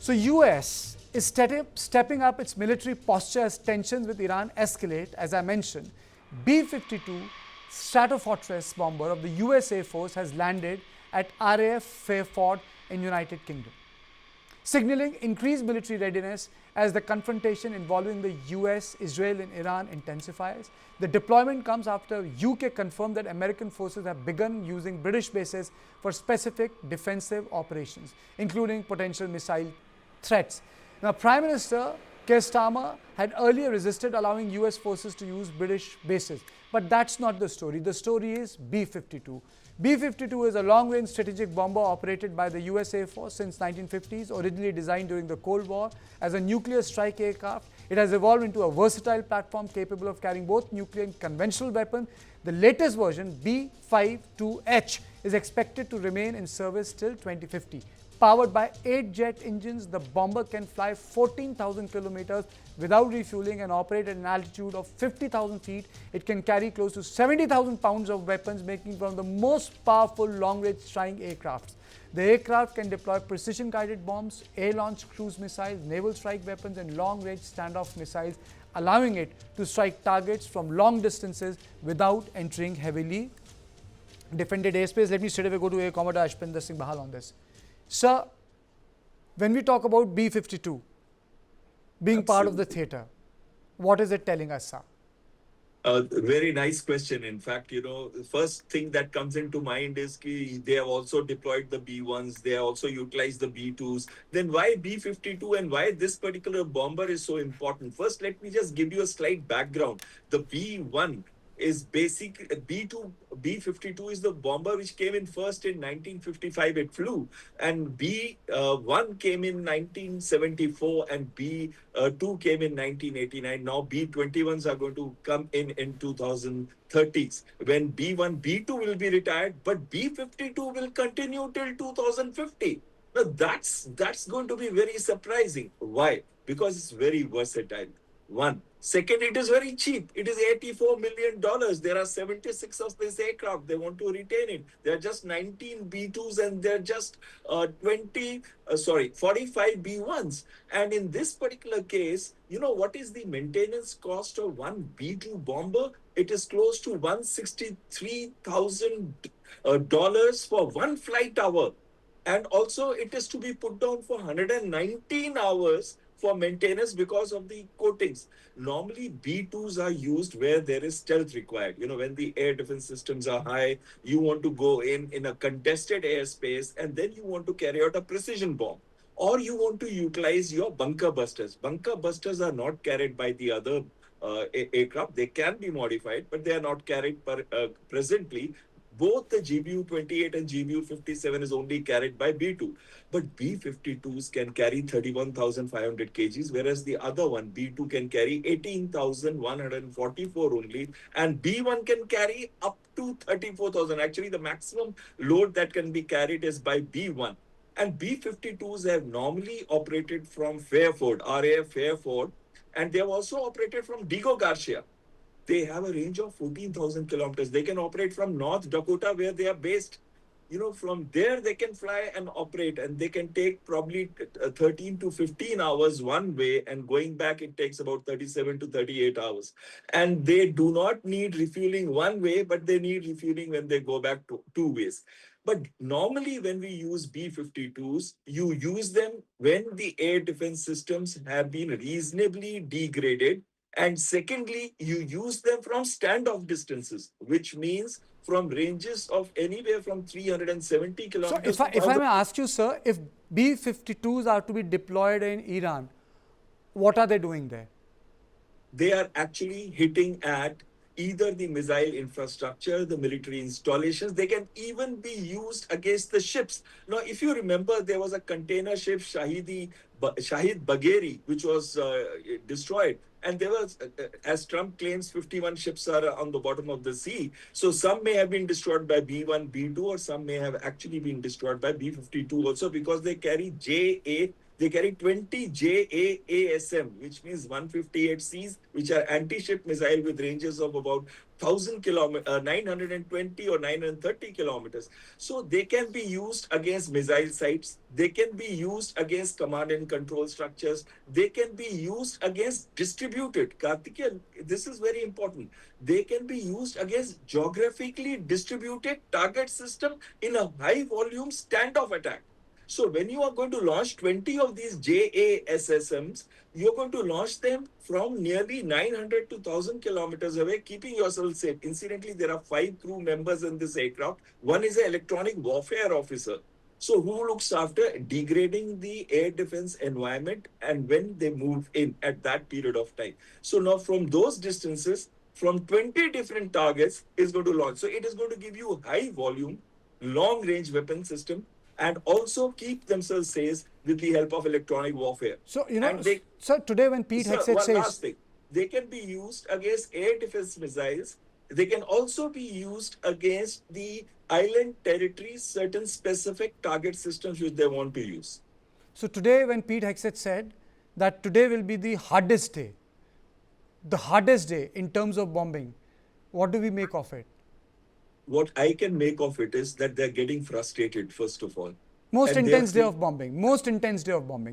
So US is stepping up its military posture as tensions with Iran escalate. As I mentioned, B-52 Stratofortress bomber of the US Air Force has landed at RAF Fairford in United Kingdom, signaling increased military readiness as the confrontation involving the US, Israel and Iran intensifies. The deployment comes after UK confirmed that American forces have begun using British bases for specific defensive operations, including potential missile threats. Now, Prime Minister Keir Starmer had earlier resisted allowing US forces to use British bases. But that's not the story. The story is B-52. B-52 is a long-range strategic bomber operated by the US Air Force since 1950s, originally designed during the Cold War as a nuclear strike aircraft. It has evolved into a versatile platform capable of carrying both nuclear and conventional weapons. The latest version, B-52H, is expected to remain in service till 2050. Powered by 8 jet engines, the bomber can fly 14,000 kilometers without refueling and operate at an altitude of 50,000 feet. It can carry close to 70,000 pounds of weapons, making it one of the most powerful long-range strike aircrafts. The aircraft can deploy precision-guided bombs, air-launched cruise missiles, naval strike weapons, and long-range standoff missiles, allowing it to strike targets from long distances without entering heavily defended airspace. Let me straight away go to Air Commodore Ashpinder Singh Bahal on this. Sir, when we talk about B-52 being part of the theatre, what is it telling us, sir? Very nice question. In fact, the first thing that comes into mind is they have also deployed the B-1s, they have also utilized the B-2s. Then why B-52 and why this particular bomber is so important? First, let me just give you a slight background. The B-1 is B-52 is the bomber which came in first in 1955. It flew, and B-1 came in 1974, and B-2 came in 1989. Now B-21s are going to come in 2030s, when B-1, B-2 will be retired, but B-52 will continue till 2050. Now that's going to be very surprising. Why? Because it's very versatile. One. Second, it is very cheap. It is $84 million. There are 76 of this aircraft. They want to retain it. There are just 19 B2s and there are just 45 B1s. And in this particular case, what is the maintenance cost of one B2 bomber? It is close to $163,000 for one flight hour. And also, it is to be put down for 119 hours for maintenance because of the coatings. Normally, B2s are used where there is stealth required. When the air defense systems are high, you want to go in a contested airspace, and then you want to carry out a precision bomb. Or you want to utilize your bunker busters. Bunker busters are not carried by the other aircraft. They can be modified, but they are not carried presently. Both the GBU-28 and GBU-57 is only carried by B2. But B-52s can carry 31,500 kgs, whereas the other one, B2, can carry 18,144 only. And B1 can carry up to 34,000. Actually, the maximum load that can be carried is by B1. And B-52s have normally operated from Fairford, RAF Fairford, and they have also operated from Diego Garcia. They have a range of 14,000 kilometers. They can operate from North Dakota, where they are based. From there they can fly and operate, and they can take probably 13 to 15 hours one way, and going back it takes about 37 to 38 hours. And they do not need refueling one way, but they need refueling when they go back to two ways. But normally when we use B-52s, you use them when the air defense systems have been reasonably degraded. And secondly, you use them from standoff distances, which means from ranges of anywhere from 370 kilometers. So if I may ask you, sir, if B-52s are to be deployed in Iran, what are they doing there? They are actually hitting at either the missile infrastructure, the military installations. They can even be used against the ships. Now, if you remember, there was a container ship, Shahid Bagheri, which was destroyed. And there was, as Trump claims, 51 ships are on the bottom of the sea. So some may have been destroyed by B1, B2, or some may have actually been destroyed by B-52 also, because they carry JA. They carry 20 JAASM, which means 158Cs, which are anti-ship missile with ranges of about 1000 kilometers, 920 or 930 kilometers. So they can be used against missile sites. They can be used against command and control structures. They can be used against distributed. Kartikeya, this is very important. They can be used against geographically distributed target system in a high volume standoff attack. So when you are going to launch 20 of these JASSMs, you're going to launch them from nearly 900 to 1000 kilometers away, keeping yourself safe. Incidentally, there are 5 crew members in this aircraft. One is an electronic warfare officer. So who looks after degrading the air defense environment and when they move in at that period of time. So now from those distances, from 20 different targets is going to launch. So it is going to give you high volume, long range weapon system and also keep themselves safe with the help of electronic warfare. So, so today when Pete Hexet one says... last thing. They can be used against air defense missiles. They can also be used against the island territories, certain specific target systems which they want to use. So today when Pete Hexet said that today will be the hardest day in terms of bombing, what do we make of it? What I can make of it is that they're getting frustrated, first of all. Most intense day of bombing.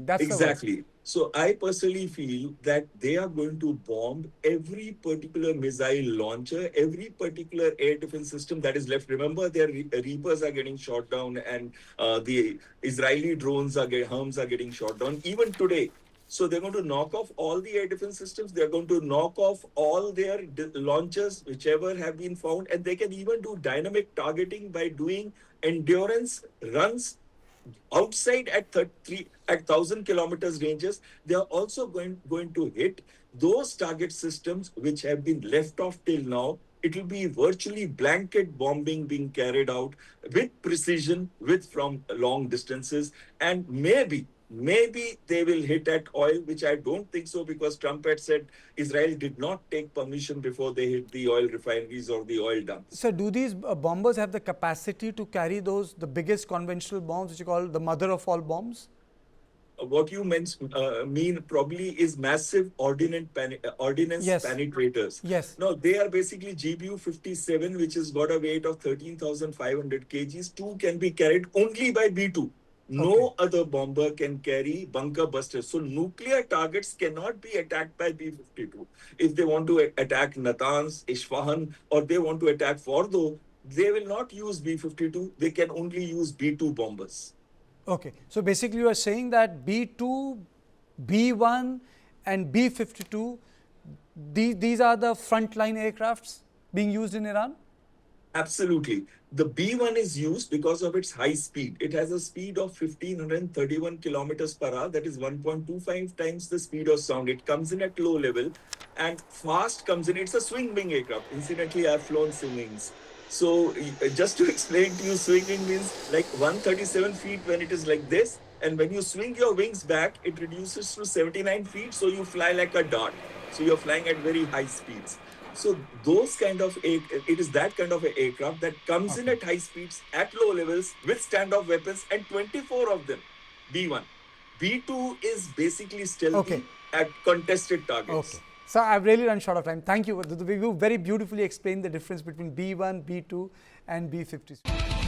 That's exactly. So I personally feel that they are going to bomb every particular missile launcher, every particular air defense system that is left. Remember, their Reapers are getting shot down and the Israeli drones HARMs are getting shot down. Even today, so they're going to knock off all the air defense systems. They're going to knock off all their launchers, whichever have been found. And they can even do dynamic targeting by doing endurance runs outside at 1,000 kilometers ranges. They are also going to hit those target systems which have been left off till now. It will be virtually blanket bombing being carried out with precision, from long distances, and maybe they will hit at oil, which I don't think so, because Trump had said Israel did not take permission before they hit the oil refineries or the oil dumps. So do these bombers have the capacity to carry the biggest conventional bombs, which you call the mother of all bombs? What you mean probably is massive ordnance penetrators. Yes. No, they are basically GBU-57, which has got a weight of 13,500 kgs. 2 can be carried only by B-2. No other bomber can carry bunker busters. So nuclear targets cannot be attacked by B-52. If they want to attack Natanz, Isfahan, or they want to attack Fordo, they will not use B-52. They can only use B-2 bombers. Okay. So basically you are saying that B-2, B-1 and B-52, these are the frontline aircrafts being used in Iran? Absolutely. The B-1 is used because of its high speed. It has a speed of 1,531 kilometers per hour. That is 1.25 times the speed of sound. It comes in at low level and fast comes in. It's a swing wing aircraft. Incidentally, I've flown swing wings. So just to explain to you, swing wing means like 137 feet when it is like this. And when you swing your wings back, it reduces to 79 feet. So you fly like a dart. So you're flying at very high speeds. So it is that kind of an aircraft that comes in at high speeds, at low levels, with standoff weapons, and 24 of them, B-1. B-2 is basically stealthy at contested targets. Okay. So I've really run short of time. Thank you. You very beautifully explained the difference between B-1, B-2 and B-52.